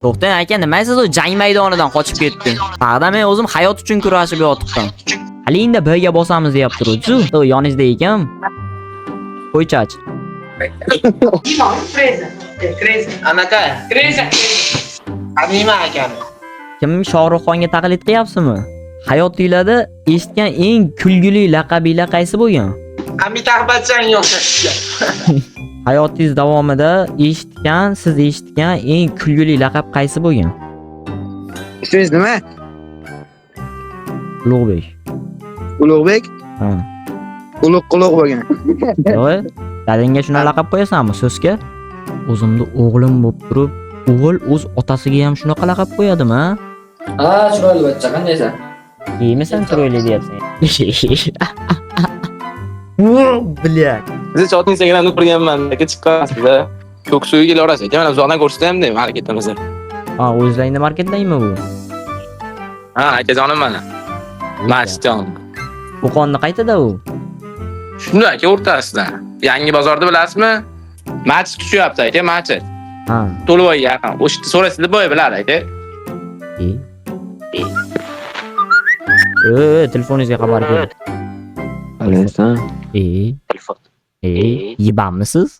To'xtang aka, nima siz o jang maydonidan qochib ketding? Faqat men o'zim hayot uchun kurashib yotibdim. Halingda Bga bosamiz deyap turuvchi. Yoningizda ekan. Qo'ychach. Anaqa. Anima ekan. Kim Shohruxxonga taqlid qilyapsizmi? Hayotingizda eshitgan eng kulgili laqabinglar qaysi bo'lgan? Amitabh Bachchan o'xshashgan. Hayotingiz davomida siz eshitgan eng kulgili laqab qaysi bo'lgan? Ismingiz nima? Ulug'bek. Ulug'bek? Ha. Quloq bo'lgan. Voy, dadangga shuna laqab qo'yasanmi so'zga? O'zimda o'g'lim bo'lib turib, o'g'il o'z otasiga ham shunaqa laqab qo'yadimi, ha? Ha, chiroyli bachcha, qandaysan? Yeymisan chiroyli deyapsan. Bilyak. Biz chotni Instagramda ko'rganman, aka chiqib qolasiz-da. Ko'ksuga kelaverasiz. Aka mana uzoqdan ko'rsataymi deyman harakatimizni. Ha, o'zlaringda marketdaymi bu? Ha, akajonim mana. Mashjon. Qo'qonni qaytada u? Shunda aka o'rtasida. Yangi bozorda bilasizmi? Match tushyapti aka, match. Ha. To'lvoy yaqin. O'shda so'rasizda boya biladi aka. Telefoningizga xabar ber. Alaysan. Yibamisiz?